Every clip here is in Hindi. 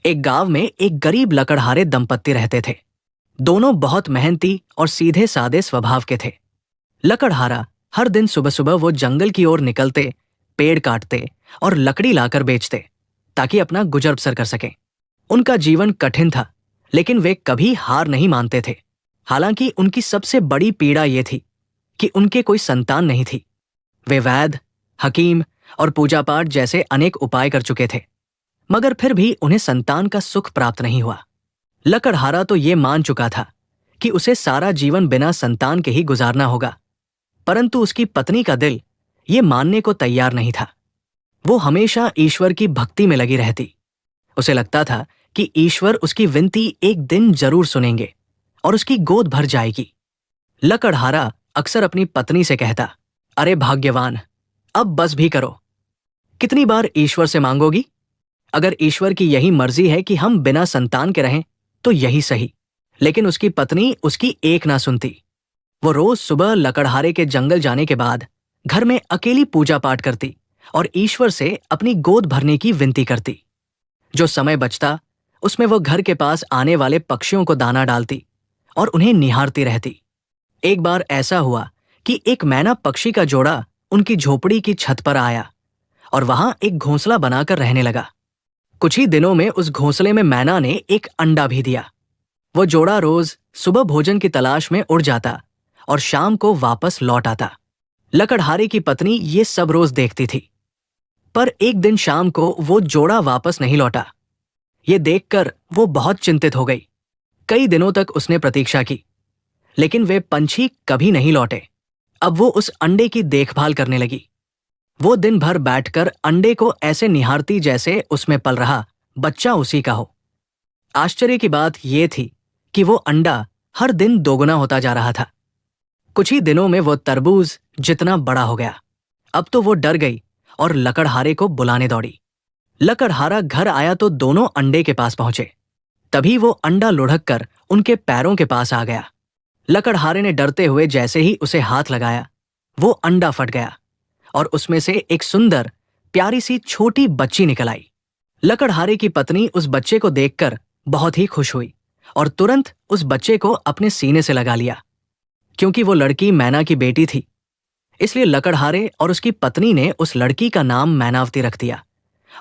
एक गांव में एक गरीब लकड़हारे दंपत्ति रहते थे। दोनों बहुत मेहनती और सीधे सादे स्वभाव के थे। लकड़हारा हर दिन सुबह सुबह वो जंगल की ओर निकलते, पेड़ काटते और लकड़ी लाकर बेचते ताकि अपना गुजर बसर कर सकें। उनका जीवन कठिन था, लेकिन वे कभी हार नहीं मानते थे। हालांकि उनकी सबसे बड़ी पीड़ा ये थी कि उनके कोई संतान नहीं थी। वे वैद्य, हकीम और पूजा पाठ जैसे अनेक उपाय कर चुके थे, मगर फिर भी उन्हें संतान का सुख प्राप्त नहीं हुआ। लकड़हारा तो ये मान चुका था कि उसे सारा जीवन बिना संतान के ही गुजारना होगा, परंतु उसकी पत्नी का दिल ये मानने को तैयार नहीं था। वो हमेशा ईश्वर की भक्ति में लगी रहती। उसे लगता था कि ईश्वर उसकी विनती एक दिन जरूर सुनेंगे और उसकी गोद भर जाएगी। लकड़हारा अक्सर अपनी पत्नी से कहता, अरे भाग्यवान, अब बस भी करो। कितनी बार ईश्वर से मांगोगी? अगर ईश्वर की यही मर्जी है कि हम बिना संतान के रहें तो यही सही। लेकिन उसकी पत्नी उसकी एक ना सुनती। वो रोज सुबह लकड़हारे के जंगल जाने के बाद घर में अकेली पूजा पाठ करती और ईश्वर से अपनी गोद भरने की विनती करती। जो समय बचता उसमें वो घर के पास आने वाले पक्षियों को दाना डालती और उन्हें निहारती रहती। एक बार ऐसा हुआ कि एक मैना पक्षी का जोड़ा उनकी झोपड़ी की छत पर आया और वहां एक घोंसला बनाकर रहने लगा। कुछ ही दिनों में उस घोंसले में मैना ने एक अंडा भी दिया। वो जोड़ा रोज सुबह भोजन की तलाश में उड़ जाता और शाम को वापस लौट आता। लकड़हारे की पत्नी ये सब रोज देखती थी, पर एक दिन शाम को वो जोड़ा वापस नहीं लौटा। ये देखकर वो बहुत चिंतित हो गई। कई दिनों तक उसने प्रतीक्षा की, लेकिन वे पंछी कभी नहीं लौटे। अब वो उस अंडे की देखभाल करने लगी। वो दिन भर बैठकर अंडे को ऐसे निहारती जैसे उसमें पल रहा बच्चा उसी का हो। आश्चर्य की बात यह थी कि वो अंडा हर दिन दोगुना होता जा रहा था। कुछ ही दिनों में वो तरबूज जितना बड़ा हो गया। अब तो वो डर गई और लकड़हारे को बुलाने दौड़ी। लकड़हारा घर आया तो दोनों अंडे के पास पहुंचे। तभी वो अंडा लुढ़क कर उनके पैरों के पास आ गया। लकड़हारे ने डरते हुए जैसे ही उसे हाथ लगाया, वो अंडा फट गया और उसमें से एक सुंदर प्यारी सी छोटी बच्ची निकल आई। लकड़हारे की पत्नी उस बच्चे को देखकर बहुत ही खुश हुई और तुरंत उस बच्चे को अपने सीने से लगा लिया। क्योंकि वो लड़की मैना की बेटी थी, इसलिए लकड़हारे और उसकी पत्नी ने उस लड़की का नाम मैनावती रख दिया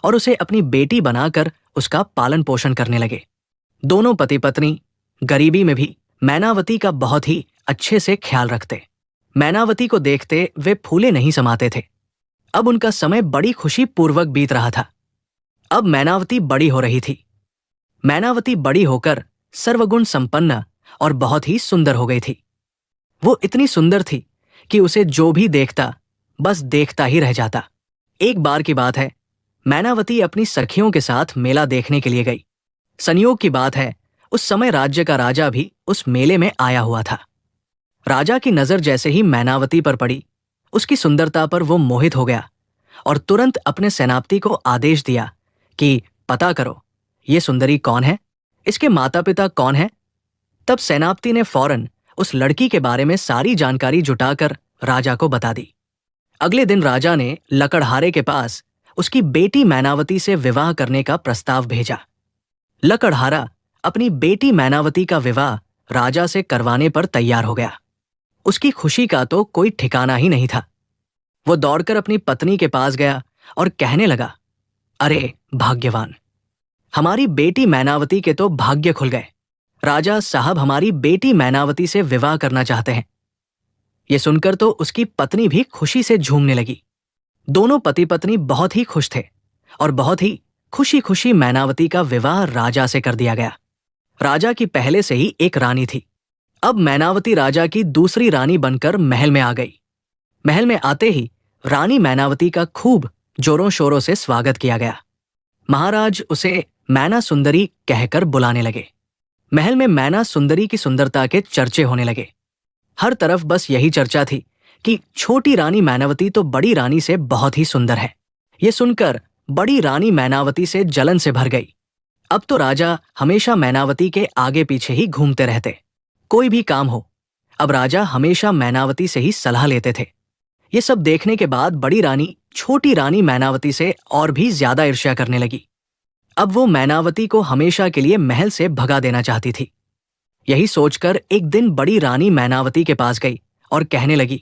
और उसे अपनी बेटी बनाकर उसका पालन पोषण करने लगे। दोनों पति पत्नी गरीबी में भी मैनावती का बहुत ही अच्छे से ख्याल रखते। मैनावती को देखते वे फूले नहीं समाते थे। अब उनका समय बड़ी खुशी पूर्वक बीत रहा था। अब मैनावती बड़ी हो रही थी। मैनावती बड़ी होकर सर्वगुण संपन्न और बहुत ही सुंदर हो गई थी। वो इतनी सुंदर थी कि उसे जो भी देखता बस देखता ही रह जाता। एक बार की बात है, मैनावती अपनी सखियों के साथ मेला देखने के लिए गई। संयोग की बात है, उस समय राज्य का राजा भी उस मेले में आया हुआ था। राजा की नजर जैसे ही मैनावती पर पड़ी, उसकी सुंदरता पर वो मोहित हो गया और तुरंत अपने सेनापति को आदेश दिया कि पता करो ये सुंदरी कौन है, इसके माता पिता कौन है। तब सेनापति ने फौरन उस लड़की के बारे में सारी जानकारी जुटाकर राजा को बता दी। अगले दिन राजा ने लकड़हारे के पास उसकी बेटी मैनावती से विवाह करने का प्रस्ताव भेजा। लकड़हारा अपनी बेटी मैनावती का विवाह राजा से करवाने पर तैयार हो गया। उसकी खुशी का तो कोई ठिकाना ही नहीं था। वो दौड़कर अपनी पत्नी के पास गया और कहने लगा, अरे भाग्यवान, हमारी बेटी मैनावती के तो भाग्य खुल गए। राजा साहब हमारी बेटी मैनावती से विवाह करना चाहते हैं। ये सुनकर तो उसकी पत्नी भी खुशी से झूमने लगी। दोनों पति पत्नी बहुत ही खुश थे और बहुत ही खुशी खुशी मैनावती का विवाह राजा से कर दिया गया। राजा की पहले से ही एक रानी थी। अब मैनावती राजा की दूसरी रानी बनकर महल में आ गई। महल में आते ही रानी मैनावती का खूब जोरों शोरों से स्वागत किया गया। महाराज उसे मैना सुंदरी कहकर बुलाने लगे। महल में मैना सुंदरी की सुंदरता के चर्चे होने लगे। हर तरफ बस यही चर्चा थी कि छोटी रानी मैनावती तो बड़ी रानी से बहुत ही सुंदर है। ये सुनकर बड़ी रानी मैनावती से जलन से भर गई। अब तो राजा हमेशा मैनावती के आगे पीछे ही घूमते रहते। कोई भी काम हो, अब राजा हमेशा मैनावती से ही सलाह लेते थे। ये सब देखने के बाद बड़ी रानी छोटी रानी मैनावती से और भी ज्यादा ईर्ष्या करने लगी। अब वो मैनावती को हमेशा के लिए महल से भगा देना चाहती थी। यही सोचकर एक दिन बड़ी रानी मैनावती के पास गई और कहने लगी,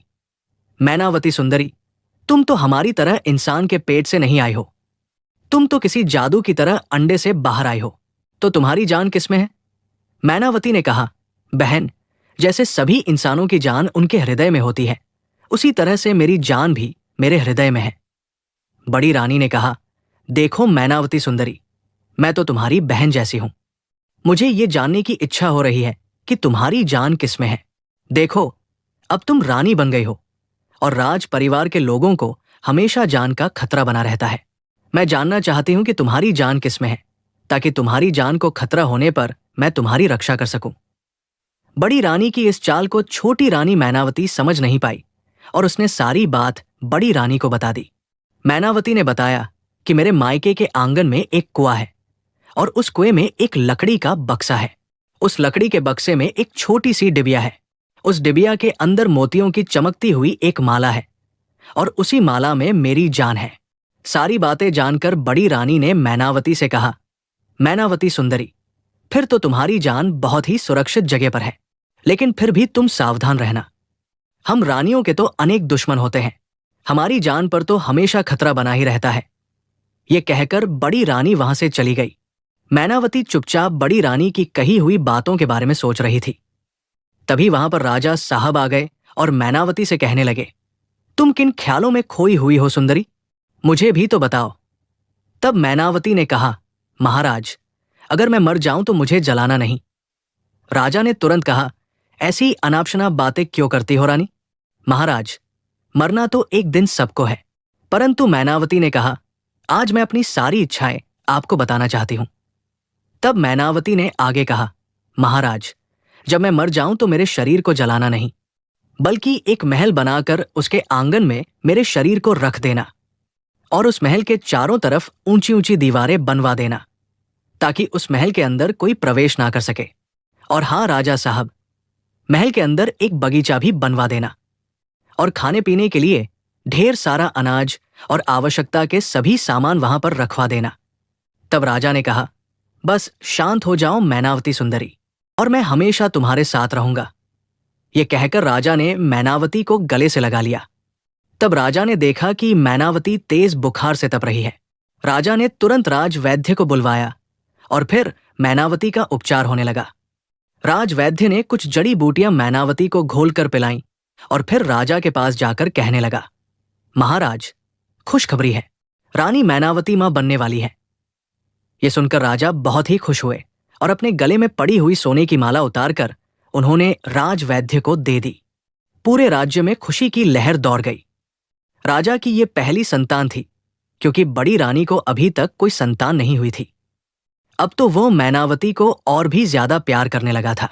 मैनावती सुंदरी, तुम तो हमारी तरह इंसान के पेट से नहीं आई हो। तुम तो किसी जादू की तरह अंडे से बाहर आई हो। तो तुम्हारी जान किसमें है? मैनावती ने कहा, बहन, जैसे सभी इंसानों की जान उनके हृदय में होती है, उसी तरह से मेरी जान भी मेरे हृदय में है। बड़ी रानी ने कहा, देखो मैनावती सुंदरी, मैं तो तुम्हारी बहन जैसी हूं। मुझे ये जानने की इच्छा हो रही है कि तुम्हारी जान किसमें है। देखो, अब तुम रानी बन गई हो और राज परिवार के लोगों को हमेशा जान का खतरा बना रहता है। मैं जानना चाहती हूं कि तुम्हारी जान किसमें है, ताकि तुम्हारी जान को खतरा होने पर मैं तुम्हारी रक्षा कर सकूं। बड़ी रानी की इस चाल को छोटी रानी मैनावती समझ नहीं पाई और उसने सारी बात बड़ी रानी को बता दी। मैनावती ने बताया कि मेरे मायके के आंगन में एक कुआं है और उस कुएं में एक लकड़ी का बक्सा है। उस लकड़ी के बक्से में एक छोटी सी डिबिया है। उस डिबिया के अंदर मोतियों की चमकती हुई एक माला है और उसी माला में मेरी जान है। सारी बातें जानकर बड़ी रानी ने मैनावती से कहा, मैनावती सुंदरी, फिर तो तुम्हारी जान बहुत ही सुरक्षित जगह पर है, लेकिन फिर भी तुम सावधान रहना। हम रानियों के तो अनेक दुश्मन होते हैं, हमारी जान पर तो हमेशा खतरा बना ही रहता है। ये कहकर बड़ी रानी वहां से चली गई। मैनावती चुपचाप बड़ी रानी की कही हुई बातों के बारे में सोच रही थी। तभी वहां पर राजा साहब आ गए और मैनावती से कहने लगे, तुम किन ख्यालों में खोई हुई हो सुंदरी, मुझे भी तो बताओ। तब मैनावती ने कहा, महाराज, अगर मैं मर जाऊं तो मुझे जलाना नहीं। राजा ने तुरंत कहा, ऐसी अनाप-शनाप बातें क्यों करती हो रानी? महाराज, मरना तो एक दिन सबको है, परंतु मैनावती ने कहा, आज मैं अपनी सारी इच्छाएं आपको बताना चाहती हूं। तब मैनावती ने आगे कहा, महाराज, जब मैं मर जाऊं तो मेरे शरीर को जलाना नहीं, बल्कि एक महल बनाकर उसके आंगन में मेरे शरीर को रख देना और उस महल के चारों तरफ ऊंची ऊंची दीवारें बनवा देना, ताकि उस महल के अंदर कोई प्रवेश ना कर सके। और हां राजा साहब, महल के अंदर एक बगीचा भी बनवा देना और खाने पीने के लिए ढेर सारा अनाज और आवश्यकता के सभी सामान वहां पर रखवा देना। तब राजा ने कहा, बस शांत हो जाओ मैनावती सुंदरी, और मैं हमेशा तुम्हारे साथ रहूंगा। यह कहकर राजा ने मैनावती को गले से लगा लिया। तब राजा ने देखा कि मैनावती तेज बुखार से तप रही है। राजा ने तुरंत राजवैद्य को बुलवाया और फिर मैनावती का उपचार होने लगा। राजवैद्य ने कुछ जड़ी बूटियां मैनावती को घोलकर पिलाईं और फिर राजा के पास जाकर कहने लगा, महाराज, खुशखबरी है, रानी मैनावती मां बनने वाली है। यह सुनकर राजा बहुत ही खुश हुए और अपने गले में पड़ी हुई सोने की माला उतारकर उन्होंने राजवैद्य को दे दी। पूरे राज्य में खुशी की लहर दौड़ गई। राजा की यह पहली संतान थी, क्योंकि बड़ी रानी को अभी तक कोई संतान नहीं हुई थी। अब तो वो मैनावती को और भी ज्यादा प्यार करने लगा था।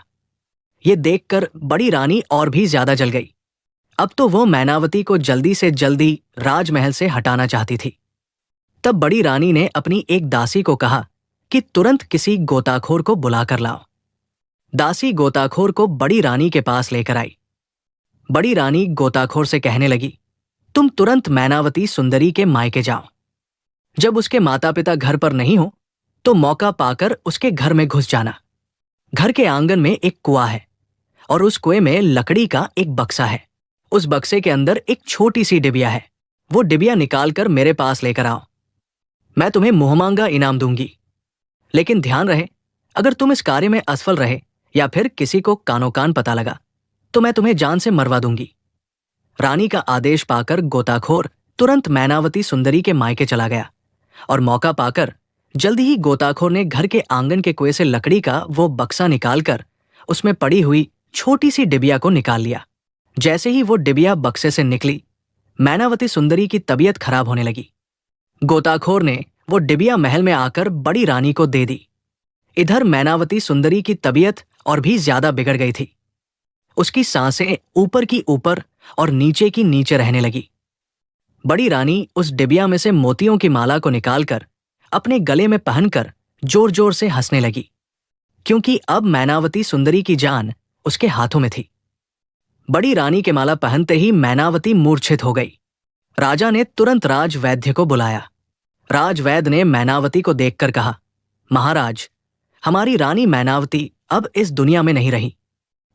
ये देखकर बड़ी रानी और भी ज्यादा जल गई। अब तो वो मैनावती को जल्दी से जल्दी राजमहल से हटाना चाहती थी। तब बड़ी रानी ने अपनी एक दासी को कहा कि तुरंत किसी गोताखोर को बुलाकर लाओ। दासी गोताखोर को बड़ी रानी के पास लेकर आई। बड़ी रानी गोताखोर से कहने लगी, तुम तुरंत मैनावती सुंदरी के मायके जाओ। जब उसके माता पिता घर पर नहीं हो तो मौका पाकर उसके घर में घुस जाना। घर के आंगन में एक कुआं है और उस कुएं में लकड़ी का एक बक्सा है। उस बक्से के अंदर एक छोटी सी डिबिया है। वो डिबिया निकालकर मेरे पास लेकर आओ। मैं तुम्हें मुंहमांगा इनाम दूंगी, लेकिन ध्यान रहे, अगर तुम इस कार्य में असफल रहे या फिर किसी को कानो कान पता लगा तो मैं तुम्हें जान से मरवा दूंगी। रानी का आदेश पाकर गोताखोर तुरंत मैनावती सुंदरी के मायके चला गया और मौका पाकर जल्दी ही गोताखोर ने घर के आंगन के कुएं से लकड़ी का वो बक्सा निकालकर उसमें पड़ी हुई छोटी सी डिबिया को निकाल लिया। जैसे ही वो डिबिया बक्से से निकली, मैनावती सुंदरी की तबीयत खराब होने लगी। गोताखोर ने वो डिबिया महल में आकर बड़ी रानी को दे दी। इधर मैनावती सुंदरी की तबीयत और भी ज्यादा बिगड़ गई थी। उसकी सांसें ऊपर की ऊपर और नीचे की नीचे रहने लगी। बड़ी रानी उस डिबिया में से मोतियों की माला को निकालकर अपने गले में पहनकर जोर जोर से हंसने लगी, क्योंकि अब मैनावती सुंदरी की जान उसके हाथों में थी। बड़ी रानी के माला पहनते ही मैनावती मूर्छित हो गई। राजा ने तुरंत राजवैद्य को बुलाया। राजवैद्य ने मैनावती को देखकर कहा, महाराज, हमारी रानी मैनावती अब इस दुनिया में नहीं रही।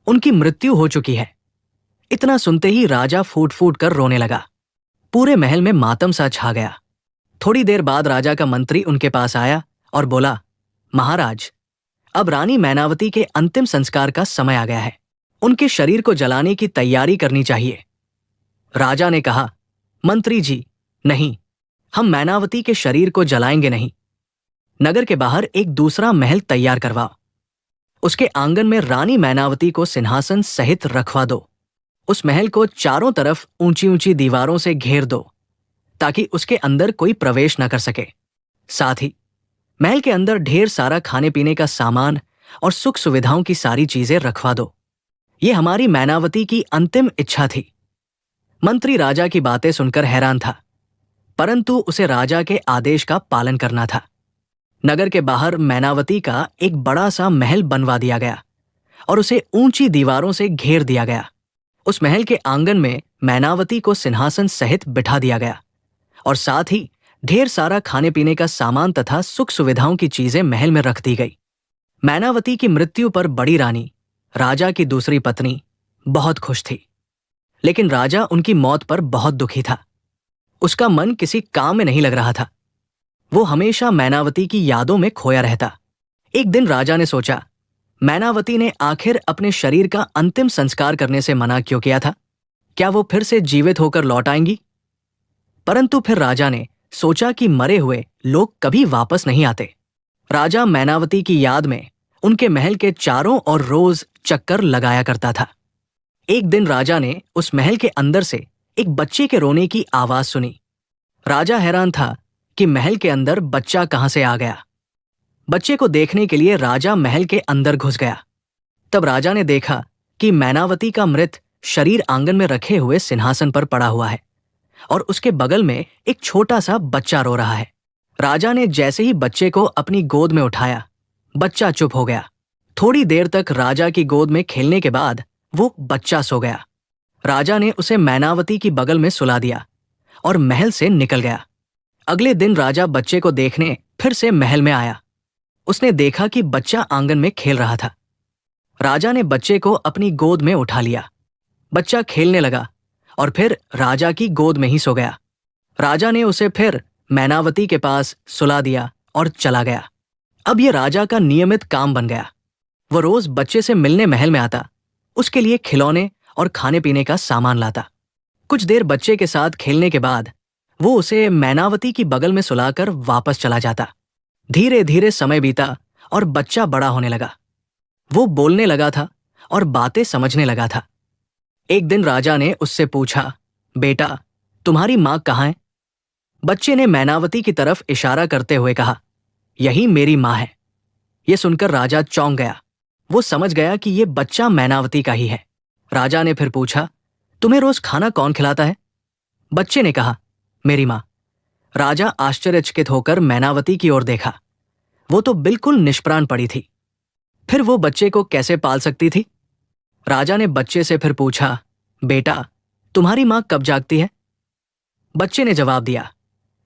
उनकी मृत्यु हो चुकी है। इतना सुनते ही राजा फूट फूट कर रोने लगा। पूरे महल में मातम सा छा गया। थोड़ी देर बाद राजा का मंत्री उनके पास आया और बोला, महाराज, अब रानी मैनावती के अंतिम संस्कार का समय आ गया है। उनके शरीर को जलाने की तैयारी करनी चाहिए। राजा ने कहा, मंत्री जी, नहीं, हम मैनावती के शरीर को जलाएंगे नहीं। नगर के बाहर एक दूसरा महल तैयार करवाओ। उसके आंगन में रानी मैनावती को सिंहासन सहित रखवा दो। उस महल को चारों तरफ ऊंची ऊंची दीवारों से घेर दो ताकि उसके अंदर कोई प्रवेश न कर सके। साथ ही महल के अंदर ढेर सारा खाने पीने का सामान और सुख सुविधाओं की सारी चीजें रखवा दो। ये हमारी मैनावती की अंतिम इच्छा थी। मंत्री राजा की बातें सुनकर हैरान था, परंतु उसे राजा के आदेश का पालन करना था। नगर के बाहर मैनावती का एक बड़ा सा महल बनवा दिया गया और उसे ऊंची दीवारों से घेर दिया गया। उस महल के आंगन में मैनावती को सिंहासन सहित बिठा दिया गया और साथ ही ढेर सारा खाने पीने का सामान तथा सुख सुविधाओं की चीजें महल में रख दी गई। मैनावती की मृत्यु पर बड़ी रानी, राजा की दूसरी पत्नी, बहुत खुश थी, लेकिन राजा उनकी मौत पर बहुत दुखी था। उसका मन किसी काम में नहीं लग रहा था। वो हमेशा मैनावती की यादों में खोया रहता। एक दिन राजा ने सोचा, मैनावती ने आखिर अपने शरीर का अंतिम संस्कार करने से मना क्यों किया था? क्या वो फिर से जीवित होकर लौट आएंगी? परंतु फिर राजा ने सोचा कि मरे हुए लोग कभी वापस नहीं आते। राजा मैनावती की याद में उनके महल के चारों ओर रोज चक्कर लगाया करता था। एक दिन राजा ने उस महल के अंदर से एक बच्चे के रोने की आवाज सुनी। राजा हैरान था कि महल के अंदर बच्चा कहां से आ गया। बच्चे को देखने के लिए राजा महल के अंदर घुस गया। तब राजा ने देखा कि मैनावती का मृत शरीर आंगन में रखे हुए सिंहासन पर पड़ा हुआ है और उसके बगल में एक छोटा सा बच्चा रो रहा है। राजा ने जैसे ही बच्चे को अपनी गोद में उठाया, बच्चा चुप हो गया। थोड़ी देर तक राजा की गोद में खेलने के बाद वो बच्चा सो गया। राजा ने उसे मैनावती की बगल में सुला दिया और महल से निकल गया। अगले दिन राजा बच्चे को देखने फिर से महल में आया। उसने देखा कि बच्चा आंगन में खेल रहा था। राजा ने बच्चे को अपनी गोद में उठा लिया। बच्चा खेलने लगा और फिर राजा की गोद में ही सो गया। राजा ने उसे फिर मैनावती के पास सुला दिया और चला गया। अब यह राजा का नियमित काम बन गया। वो रोज बच्चे से मिलने महल में आता, उसके लिए खिलौने और खाने पीने का सामान लाता। कुछ देर बच्चे के साथ खेलने के बाद वो उसे मैनावती की बगल में सुलाकर वापस चला जाता। धीरे धीरे समय बीता और बच्चा बड़ा होने लगा। वो बोलने लगा था और बातें समझने लगा था। एक दिन राजा ने उससे पूछा, बेटा, तुम्हारी माँ कहाँ है? बच्चे ने मैनावती की तरफ इशारा करते हुए कहा, यही मेरी माँ है। ये सुनकर राजा चौंक गया। वो समझ गया कि ये बच्चा मैनावती का ही है। राजा ने फिर पूछा, तुम्हें रोज खाना कौन खिलाता है? बच्चे ने कहा, मेरी माँ। राजा आश्चर्यचकित होकर मैनावती की ओर देखा। वो तो बिल्कुल निष्प्राण पड़ी थी। फिर वो बच्चे को कैसे पाल सकती थी? राजा ने बच्चे से फिर पूछा, बेटा, तुम्हारी माँ कब जागती है? बच्चे ने जवाब दिया,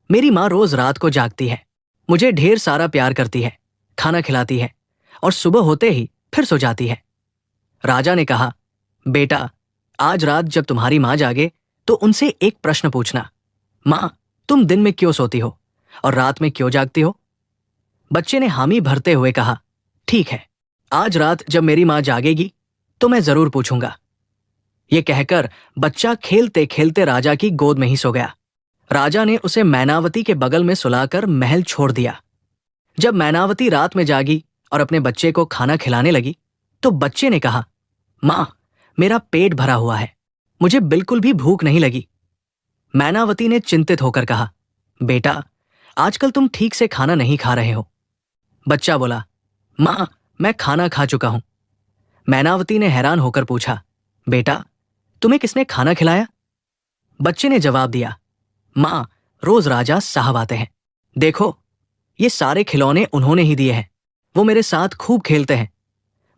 मेरी माँ रोज रात को जागती है। मुझे ढेर सारा प्यार करती है, खाना खिलाती है और सुबह होते ही फिर सो जाती है। राजा ने कहा, बेटा, आज रात जब तुम्हारी माँ जागे तो उनसे एक प्रश्न पूछना, माँ, तुम दिन में क्यों सोती हो और रात में क्यों जागती हो? बच्चे ने हामी भरते हुए कहा, ठीक है, आज रात जब मेरी माँ जागेगी तो मैं जरूर पूछूंगा। ये कहकर बच्चा खेलते खेलते राजा की गोद में ही सो गया। राजा ने उसे मैनावती के बगल में सुलाकर महल छोड़ दिया। जब मैनावती रात में जागी और अपने बच्चे को खाना खिलाने लगी तो बच्चे ने कहा, माँ, मेरा पेट भरा हुआ है, मुझे बिल्कुल भी भूख नहीं लगी। मैनावती ने चिंतित होकर कहा, बेटा, आजकल तुम ठीक से खाना नहीं खा रहे हो। बच्चा बोला, माँ, मैं खाना खा चुका हूं। मैनावती ने हैरान होकर पूछा, बेटा, तुम्हें किसने खाना खिलाया? बच्चे ने जवाब दिया, माँ, रोज राजा साहब आते हैं। देखो, ये सारे खिलौने उन्होंने ही दिए हैं। वो मेरे साथ खूब खेलते हैं,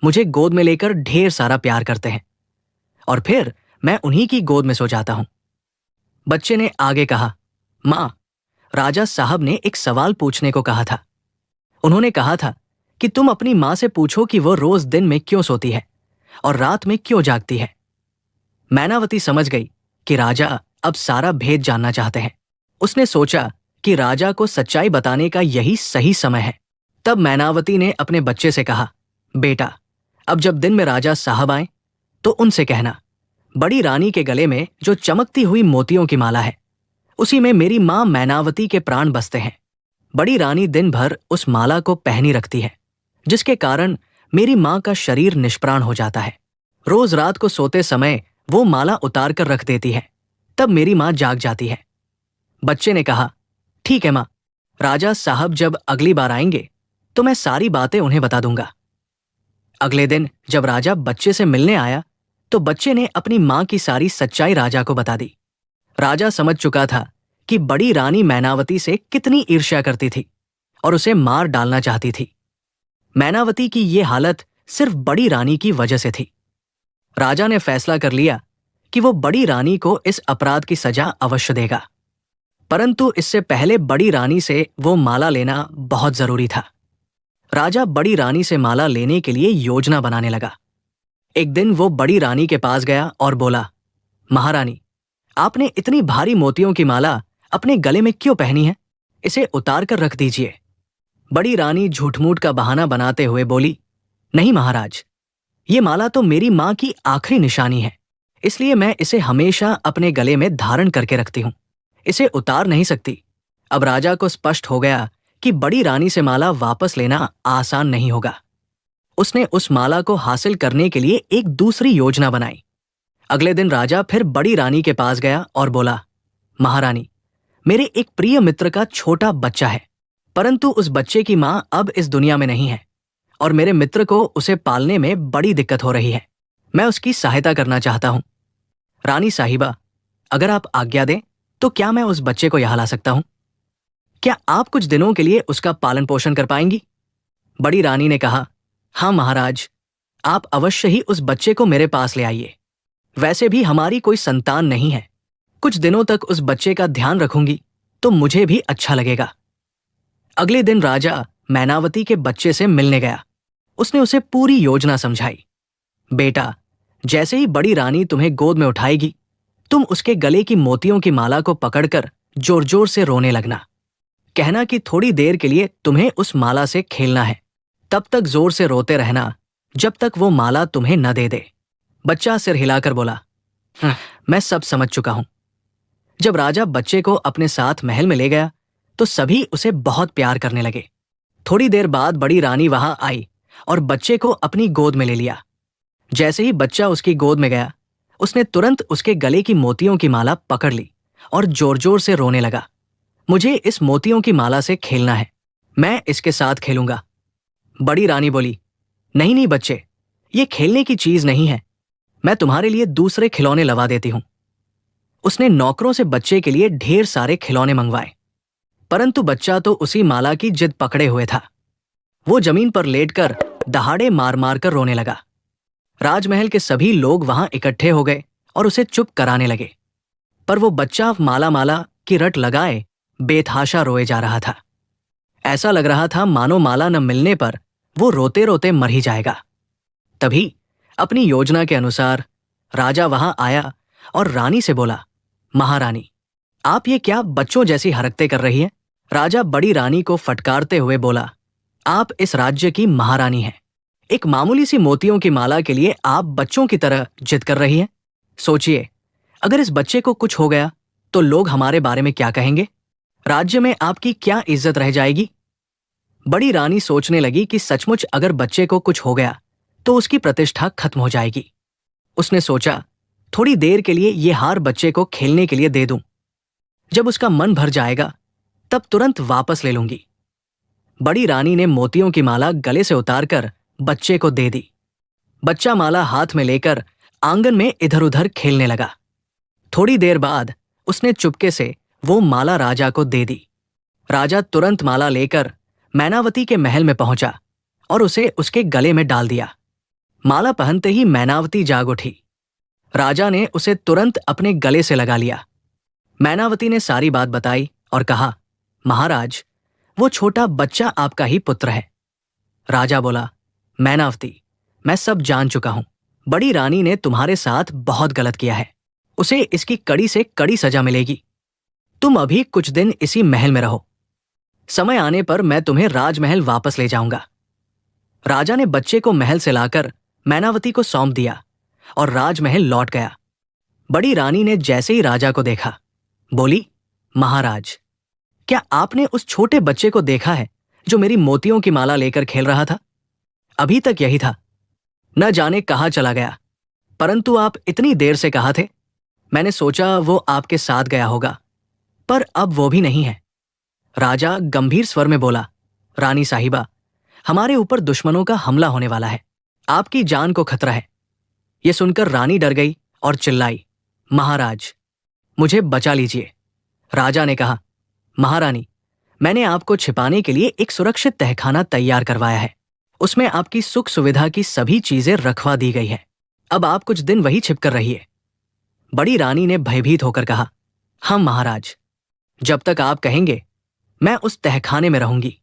मुझे गोद में लेकर ढेर सारा प्यार करते हैं और फिर मैं उन्हीं की गोद में सो जाता हूं। बच्चे ने आगे कहा, माँ, राजा साहब ने एक सवाल पूछने को कहा था। उन्होंने कहा था कि तुम अपनी माँ से पूछो कि वो रोज दिन में क्यों सोती है और रात में क्यों जागती है। मैनावती समझ गई कि राजा अब सारा भेद जानना चाहते हैं। उसने सोचा कि राजा को सच्चाई बताने का यही सही समय है। तब मैनावती ने अपने बच्चे से कहा, बेटा, अब जब दिन में राजा साहब आए तो उनसे कहना, बड़ी रानी के गले में जो चमकती हुई मोतियों की माला है, उसी में मेरी माँ मैनावती के प्राण बसते हैं। बड़ी रानी दिन भर उस माला को पहनी रखती है, जिसके कारण मेरी माँ का शरीर निष्प्राण हो जाता है। रोज रात को सोते समय वो माला उतार कर रख देती है, तब मेरी माँ जाग जाती है। बच्चे ने कहा, ठीक है माँ, राजा साहब जब अगली बार आएंगे तो मैं सारी बातें उन्हें बता दूंगा। अगले दिन जब राजा बच्चे से मिलने आया तो बच्चे ने अपनी माँ की सारी सच्चाई राजा को बता दी। राजा समझ चुका था कि बड़ी रानी मैनावती से कितनी ईर्ष्या करती थी और उसे मार डालना चाहती थी। मैनावती की ये हालत सिर्फ बड़ी रानी की वजह से थी। राजा ने फैसला कर लिया कि वो बड़ी रानी को इस अपराध की सजा अवश्य देगा, परंतु इससे पहले बड़ी रानी से वो माला लेना बहुत जरूरी था। राजा बड़ी रानी से माला लेने के लिए योजना बनाने लगा। एक दिन वो बड़ी रानी के पास गया और बोला, महारानी, आपने इतनी भारी मोतियों की माला अपने गले में क्यों पहनी है? इसे उतार कर रख दीजिए। बड़ी रानी झूठ-मूठ का बहाना बनाते हुए बोली, नहीं महाराज, ये माला तो मेरी माँ की आखिरी निशानी है, इसलिए मैं इसे हमेशा अपने गले में धारण करके रखती हूँ। इसे उतार नहीं सकती। अब राजा को स्पष्ट हो गया कि बड़ी रानी से माला वापस लेना आसान नहीं होगा। उसने उस माला को हासिल करने के लिए एक दूसरी योजना बनाई। अगले दिन राजा फिर बड़ी रानी के पास गया और बोला, महारानी, मेरे एक प्रिय मित्र का छोटा बच्चा है, परंतु उस बच्चे की माँ अब इस दुनिया में नहीं है और मेरे मित्र को उसे पालने में बड़ी दिक्कत हो रही है। मैं उसकी सहायता करना चाहता हूँ। रानी साहिबा, अगर आप आज्ञा दें तो क्या मैं उस बच्चे को यहाँ ला सकता हूँ? क्या आप कुछ दिनों के लिए उसका पालन पोषण कर पाएंगी? बड़ी रानी ने कहा, हाँ महाराज, आप अवश्य ही उस बच्चे को मेरे पास ले आइए। वैसे भी हमारी कोई संतान नहीं है। कुछ दिनों तक उस बच्चे का ध्यान रखूंगी तो मुझे भी अच्छा लगेगा। अगले दिन राजा मैनावती के बच्चे से मिलने गया। उसने उसे पूरी योजना समझाई। बेटा, जैसे ही बड़ी रानी तुम्हें गोद में उठाएगी, तुम उसके गले की मोतियों की माला को पकड़कर जोर जोर से रोने लगना। कहना कि थोड़ी देर के लिए तुम्हें उस माला से खेलना है। तब तक जोर से रोते रहना जब तक वो माला तुम्हें न दे दे। बच्चा सिर हिलाकर बोला, मैं सब समझ चुका हूं। जब राजा बच्चे को अपने साथ महल में ले गया तो सभी उसे बहुत प्यार करने लगे। थोड़ी देर बाद बड़ी रानी वहां आई और बच्चे को अपनी गोद में ले लिया। जैसे ही बच्चा उसकी गोद में गया, उसने तुरंत उसके गले की मोतियों की माला पकड़ ली और जोर जोर से रोने लगा। मुझे इस मोतियों की माला से खेलना है, मैं इसके साथ खेलूंगा। बड़ी रानी बोली, नहीं नहीं बच्चे, ये खेलने की चीज नहीं है, मैं तुम्हारे लिए दूसरे खिलौने लवा देती हूं। उसने नौकरों से बच्चे के लिए ढेर सारे खिलौने मंगवाए, परंतु बच्चा तो उसी माला की जिद पकड़े हुए था। वो जमीन पर लेटकर दहाड़े मार मार कर रोने लगा। राजमहल के सभी लोग वहां इकट्ठे हो गए और उसे चुप कराने लगे, पर वो बच्चा माला माला की रट लगाए बेतहाशा रोए जा रहा था। ऐसा लग रहा था मानो माला न मिलने पर वो रोते रोते मर ही जाएगा। तभी अपनी योजना के अनुसार राजा वहां आया और रानी से बोला, महारानी, आप ये क्या बच्चों जैसी हरकतें कर रही हैं? राजा बड़ी रानी को फटकारते हुए बोला, आप इस राज्य की महारानी हैं। एक मामूली सी मोतियों की माला के लिए आप बच्चों की तरह जिद कर रही हैं। सोचिए, अगर इस बच्चे को कुछ हो गया तो लोग हमारे बारे में क्या कहेंगे? राज्य में आपकी क्या इज्जत रह जाएगी? बड़ी रानी सोचने लगी कि सचमुच अगर बच्चे को कुछ हो गया तो उसकी प्रतिष्ठा खत्म हो जाएगी। उसने सोचा, थोड़ी देर के लिए ये हार बच्चे को खेलने के लिए दे दूं। जब उसका मन भर जाएगा तब तुरंत वापस ले लूंगी। बड़ी रानी ने मोतियों की माला गले से उतारकर बच्चे को दे दी। बच्चा माला हाथ में लेकर आंगन में इधर उधर खेलने लगा। थोड़ी देर बाद उसने चुपके से वो माला राजा को दे दी। राजा तुरंत माला लेकर मैनावती के महल में पहुंचा और उसे उसके गले में डाल दिया। माला पहनते ही मैनावती जाग उठी। राजा ने उसे तुरंत अपने गले से लगा लिया। मैनावती ने सारी बात बताई और कहा, महाराज, वो छोटा बच्चा आपका ही पुत्र है। राजा बोला, मैनावती, मैं सब जान चुका हूं। बड़ी रानी ने तुम्हारे साथ बहुत गलत किया है। उसे इसकी कड़ी से कड़ी सजा मिलेगी। तुम अभी कुछ दिन इसी महल में रहो। समय आने पर मैं तुम्हें राजमहल वापस ले जाऊंगा। राजा ने बच्चे को महल से लाकर मैनावती को सौंप दिया और राजमहल लौट गया। बड़ी रानी ने जैसे ही राजा को देखा, बोली, महाराज, क्या आपने उस छोटे बच्चे को देखा है जो मेरी मोतियों की माला लेकर खेल रहा था? अभी तक यही था, न जाने कहां चला गया, परंतु आप इतनी देर से कहा थे। मैंने सोचा वो आपके साथ गया होगा, पर अब वो भी नहीं है। राजा गंभीर स्वर में बोला, रानी साहिबा, हमारे ऊपर दुश्मनों का हमला होने वाला है। आपकी जान को खतरा है। यह सुनकर रानी डर गई और चिल्लाई, महाराज, मुझे बचा लीजिए। राजा ने कहा, महारानी, मैंने आपको छिपाने के लिए एक सुरक्षित तहखाना तैयार करवाया है। उसमें आपकी सुख सुविधा की सभी चीजें रखवा दी गई हैं। अब आप कुछ दिन वही छिपकर रहिए। बड़ी रानी ने भयभीत होकर कहा, हाँ महाराज, जब तक आप कहेंगे मैं उस तहखाने में रहूंगी।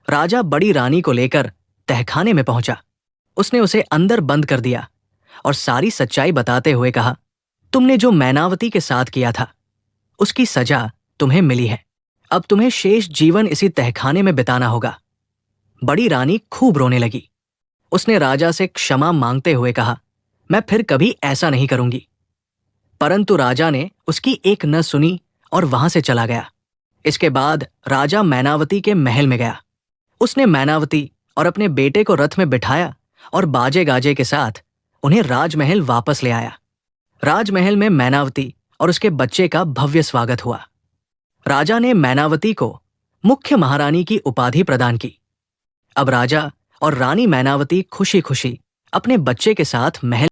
राजा बड़ी रानी को लेकर तहखाने में पहुंचा। उसने उसे अंदर बंद कर दिया और सारी सच्चाई बताते हुए कहा, तुमने जो मैनावती के साथ किया था उसकी सजा तुम्हें मिली है। अब तुम्हें शेष जीवन इसी तहखाने में बिताना होगा। बड़ी रानी खूब रोने लगी। उसने राजा से क्षमा मांगते हुए कहा, मैं फिर कभी ऐसा नहीं करूंगी। परंतु राजा ने उसकी एक न सुनी और वहां से चला गया। इसके बाद राजा मैनावती के महल में गया। उसने मैनावती और अपने बेटे को रथ में बिठाया और बाजे गाजे के साथ उन्हें राजमहल वापस ले आया। राजमहल में मैनावती और उसके बच्चे का भव्य स्वागत हुआ। राजा ने मैनावती को मुख्य महारानी की उपाधि प्रदान की। अब राजा और रानी मैनावती खुशी खुशी अपने बच्चे के साथ महल